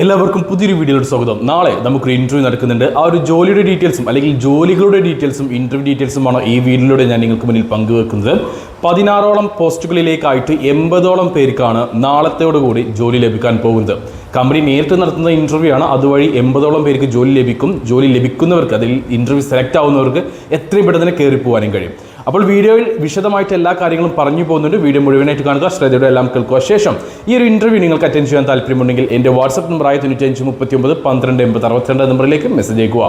എല്ലാവർക്കും പുതിയൊരു വീഡിയോയുടെ സ്വാഗതം. നാളെ നമുക്കൊരു ഇന്റർവ്യൂ നടക്കുന്നുണ്ട്. ആ ഒരു ജോലിയുടെ ഡീറ്റെയിൽസും അല്ലെങ്കിൽ ജോലികളുടെ ഡീറ്റെയിൽസും ഇന്റർവ്യൂ ഡീറ്റെയിൽസുമാണ് ഈ വീഡിയോയിലൂടെ ഞാൻ നിങ്ങൾക്ക് മുന്നിൽ പങ്കുവെക്കുന്നത്. 16ഓളം പോസ്റ്റുകളിലേക്കായിട്ട് 80ഓളം പേർക്കാണ് നാളത്തോടുകൂടി ജോലി ലഭിക്കാൻ പോകുന്നത്. കമ്പനി നേരിട്ട് നടത്തുന്ന ഇന്റർവ്യൂ ആണ്. അതുവഴി 80ഓളം പേർക്ക് ജോലി ലഭിക്കും. ജോലി ലഭിക്കുന്നവർക്ക്, അതിൽ ഇന്റർവ്യൂ സെലക്ട് ആവുന്നവർക്ക് എത്രയും പെട്ടെന്ന് കയറി പോകാനും കഴിയും. അപ്പോൾ വീഡിയോയിൽ വിശദമായിട്ട് എല്ലാ കാര്യങ്ങളും പറഞ്ഞു പോകുന്നുണ്ട്. വീഡിയോ മുഴുവനായിട്ട് കാണുക, ശ്രദ്ധയോടെ എല്ലാം കേൾക്കുക. ശേഷം ഈ ഒരു ഇന്റർവ്യൂ നിങ്ങൾക്ക് അറ്റൻഡ് ചെയ്യാൻ താല്പര്യമുണ്ടെങ്കിൽ എൻ്റെ വാട്സ്ആപ്പ് നമ്പറായ 9539128062 നമ്പറിലേക്ക് മെസ്സേജ് അയക്കുക.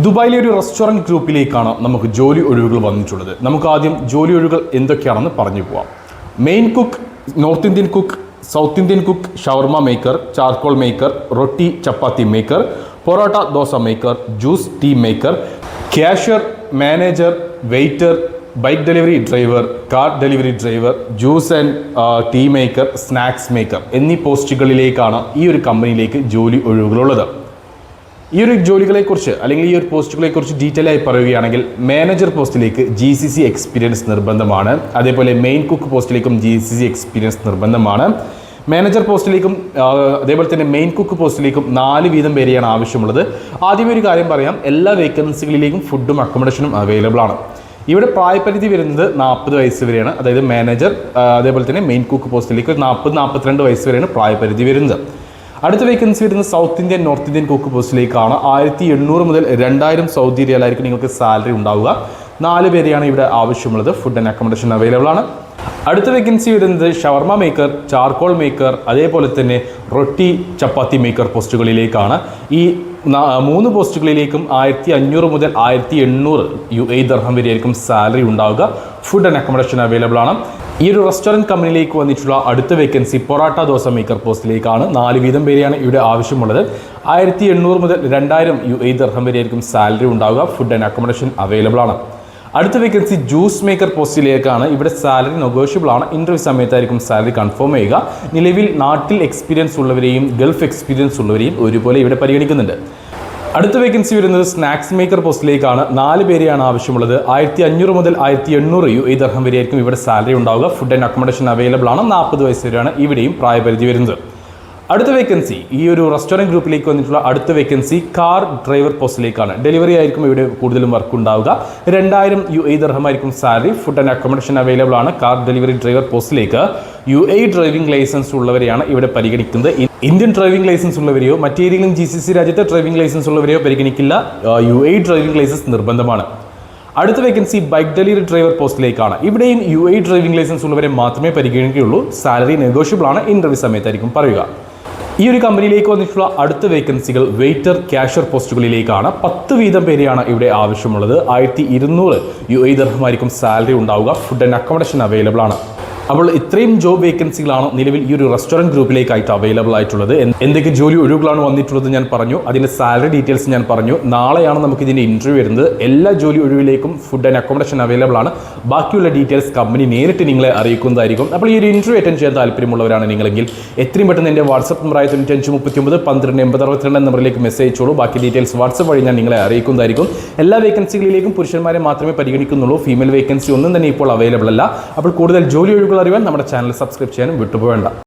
ദുബായിലെ ഒരു റെസ്റ്റോറൻറ്റ് ഗ്രൂപ്പിലേക്കാണ് നമുക്ക് ജോലി ഒഴിവുകൾ വന്നിട്ടുള്ളത്. നമുക്ക് ആദ്യം ജോലി ഒഴിവുകൾ എന്തൊക്കെയാണെന്ന് പറഞ്ഞു പോവാം. Main cook, north Indian cook, south Indian cook, shawarma maker, charcoal maker, roti chapati maker, parotta dosa maker, juice tea maker, cashier, manager, waiter, bike delivery driver, car delivery driver, juice and tea maker, snacks maker എന്നീ പോസ്റ്റുകളിലേക്കാണ് ഈ ഒരു കമ്പനിയിലേക്ക് ജോലി ഒഴിവുകളുള്ളത്. ഈ ഒരു ജോലികളെക്കുറിച്ച് അല്ലെങ്കിൽ ഈ ഒരു പോസ്റ്റുകളെക്കുറിച്ച് ഡീറ്റെയിൽ ആയി പറയുകയാണെങ്കിൽ, മാനേജർ പോസ്റ്റിലേക്ക് GCC എക്സ്പീരിയൻസ് നിർബന്ധമാണ്. അതേപോലെ മെയിൻ കുക്ക് പോസ്റ്റിലേക്കും GCC എക്സ്പീരിയൻസ് നിർബന്ധമാണ്. മാനേജർ പോസ്റ്റിലേക്കും അതേപോലെ തന്നെ മെയിൻ കുക്ക് പോസ്റ്റിലേക്കും 4 വീതം പേരെയാണ് ആവശ്യമുള്ളത്. ആദ്യമേ ഒരു കാര്യം പറയാം, എല്ലാ വേക്കൻസികളിലേക്കും ഫുഡും അക്കോമഡേഷനും അവൈലബിൾ ആണ്. ഇവിടെ പ്രായപരിധി വരുന്നത് 40 വയസ്സ് വരെയാണ്. അതായത് മാനേജർ അതേപോലെ തന്നെ മെയിൻ കുക്ക് പോസ്റ്റിലേക്ക് 40-42 വയസ്സ് വരെയാണ് പ്രായപരിധി വരുന്നത്. അടുത്ത വേക്കൻസി വരുന്നത് South Indian, North Indian cook പോസ്റ്റിലേക്കാണ്. 1800 മുതൽ 2000 സൗദി റിയാലായിരിക്കും നിങ്ങൾക്ക് സാലറി ഉണ്ടാവുക. 4 പേരെയാണ് ഇവിടെ ആവശ്യമുള്ളത്. ഫുഡ് ആൻഡ് അക്കോമഡേഷൻ അവൈലബിൾ ആണ്. അടുത്ത വേക്കൻസി വരുന്നത് ഷവർമ മേക്കർ, ചാർക്കോൾ മേക്കർ, അതേപോലെ തന്നെ റൊട്ടി ചപ്പാത്തി മേക്കർ പോസ്റ്റുകളിലേക്കാണ്. ഈ 3 പോസ്റ്റുകളിലേക്കും 1500 മുതൽ 1800 UAE ദിർഹം വരെയായിരിക്കും സാലറി ഉണ്ടാവുക. ഫുഡ് ആൻഡ് അക്കോമഡേഷൻ അവൈലബിൾ ആണ്. ഈ ഒരു റെസ്റ്റോറൻറ്റ് കമ്പനിയിലേക്ക് വന്നിട്ടുള്ള അടുത്ത വേക്കൻസി പൊറോട്ട ദോശ മേക്കർ പോസ്റ്റിലേക്കാണ്. 4 വീതം പേരെയാണ് ഇവിടെ ആവശ്യമുള്ളത്. 1800 മുതൽ 2000 UAE ദിർഹം വരെയായിരിക്കും സാലറി ഉണ്ടാവുക. ഫുഡ് ആൻഡ് അക്കോമഡേഷൻ അവൈലബിൾ ആണ്. അടുത്ത വേക്കൻസി ജ്യൂസ് മേക്കർ പോസ്റ്റിലേക്കാണ്. ഇവിടെ സാലറി നെഗോഷ്യബിൾ ആണ്. ഇൻ്റർവ്യൂ സമയത്തായിരിക്കും സാലറി കൺഫേം ചെയ്യുക. നിലവിൽ നാട്ടിൽ എക്സ്പീരിയൻസ് ഉള്ളവരെയും ഗൾഫ് എക്സ്പീരിയൻസ് ഉള്ളവരെയും ഒരുപോലെ ഇവിടെ പരിഗണിക്കുന്നുണ്ട്. അടുത്ത വേക്കൻസി വരുന്നത് സ്നാക്സ് മേക്കർ പോസ്റ്റിലേക്കാണ്. 4 പേരെയാണ് ആവശ്യമുള്ളത്. 1500 മുതൽ 1800 UAE ദിർഹം വരെയായിരിക്കും ഇവിടെ സാലറി ഉണ്ടാവുക. ഫുഡ് ആൻഡ് അക്കോമഡേഷൻ അവൈലബിൾ ആണ്. 40 വയസ്സ് വരെയാണ് ഇവിടെയും പ്രായപരിധി വരുന്നത്. അടുത്ത വേക്കൻസി ഈ ഒരു റെസ്റ്റോറൻറ്റ് ഗ്രൂപ്പിലേക്ക് വന്നിട്ടുള്ള അടുത്ത വേക്കൻസി കാർ ഡ്രൈവർ പോസ്റ്റിലേക്കാണ്. ഡെലിവറി ആയിരിക്കും ഇവിടെ കൂടുതലും വർക്ക് ഉണ്ടാവുക. 2000 UAE ദിർഹം ആയിരിക്കും salary. Food and accommodation available ആണ്. കാർ ഡെലിവറി ഡ്രൈവർ പോസ്റ്റിലേക്ക് UAE ഡ്രൈവിംഗ് ലൈസൻസ് ഉള്ളവരെയാണ് ഇവിടെ പരിഗണിക്കുന്നത്. ഇന്ത്യൻ ഡ്രൈവിംഗ് ലൈസൻസ് ഉള്ളവരെയോ മറ്റേതെങ്കിലും GCC രാജ്യത്തെ ഡ്രൈവിംഗ് ലൈസൻസ് ഉള്ളവരെയോ പരിഗണിക്കില്ല. UAE ഡ്രൈവിംഗ് ലൈസൻസ് നിർബന്ധമാണ്. അടുത്ത വേക്കൻസി ബൈക്ക് ഡെലിവറി ഡ്രൈവർ പോസ്റ്റിലേക്കാണ്. ഇവിടെയും UAE ഡ്രൈവിംഗ് ലൈസൻസ് ഉള്ളവരെ മാത്രമേ പരിഗണിക്കുകയുള്ളൂ. സാലറി നെഗോഷ്യബിൾ ആണ്. ഇൻ്റർവ്യൂ സമയത്തായിരിക്കും പറയുക. ഈ ഒരു കമ്പനിയിലേക്ക് വന്നിട്ടുള്ള അടുത്ത വേക്കൻസികൾ വെയ്റ്റർ, ക്യാഷ്യർ പോസ്റ്റുകളിലേക്കാണ്. 10 വീതം പേരെയാണ് ഇവിടെ ആവശ്യമുള്ളത്. 1200 UAE ദിർഹം ആയിരിക്കും സാലറി ഉണ്ടാവുക. ഫുഡ് ആൻഡ് അക്കോമഡേഷൻ അവൈലബിൾ ആണ്. അപ്പോൾ ഇത്രയും ജോബ് വേക്കൻസികളാണ് നിലവിൽ ഈ ഒരു റെസ്റ്റോറൻറ്റ് ഗ്രൂപ്പിലേക്കായിട്ട് അവൈലബിൾ ആയിട്ടുള്ളത്. എന്തൊക്കെ ജോലി ഒഴിവുകളാണ് വന്നിട്ടുള്ളത് ഞാൻ പറഞ്ഞു. അതിൻ്റെ സാലറി ഡീറ്റെയിൽസ് ഞാൻ പറഞ്ഞു. നാളെയാണ് നമുക്ക് ഇതിൻ്റെ ഇൻ്റർവ്യൂ വരുന്നത്. എല്ലാ ജോലി ഒഴിവിലേക്കും ഫുഡ് ആൻഡ് അക്കോമഡേഷൻ അവൈലബിൾ ആണ്. ബാക്കിയുള്ള ഡീറ്റെയിൽസ് കമ്പനി നേരിട്ട് നിങ്ങളെ അറിയിക്കുന്നതായിരിക്കും. അപ്പോൾ ഈ ഒരു ഇൻ്റർവ്യൂ അറ്റൻഡ് ചെയ്യാൻ താല്പര്യമുള്ളവരാണ് നിങ്ങളെങ്കിൽ എത്രയും പെട്ടെന്ന് എൻ്റെ വാട്സ്ആപ്പ് നമ്പറായ 9539128062 നമ്പറിലേക്ക് മെസ്സേജ് അയച്ചോളൂ. ബാക്കി ഡീറ്റെയിൽസ് വാട്സ്ആപ്പ് വഴി ഞാൻ നിങ്ങളെ അറിയിക്കുന്നതായിരിക്കും. എല്ലാ വേക്കൻസികളിലേക്കും പുരുഷന്മാരെ മാത്രമേ പരിഗണിക്കുന്നുള്ളൂ. ഫീമെയിൽ വേക്കൻസി ഒന്നും തന്നെ ഇപ്പോൾ അവൈലബിൾ അല്ല. അപ്പോൾ കൂടുതൽ ജോലി ഒഴിവുകൾ അറിയാൻ നമ്മുടെ ചാനൽ സബ്സ്ക്രൈബ് ചെയ്യാനും വിട്ടുപോകേണ്ട.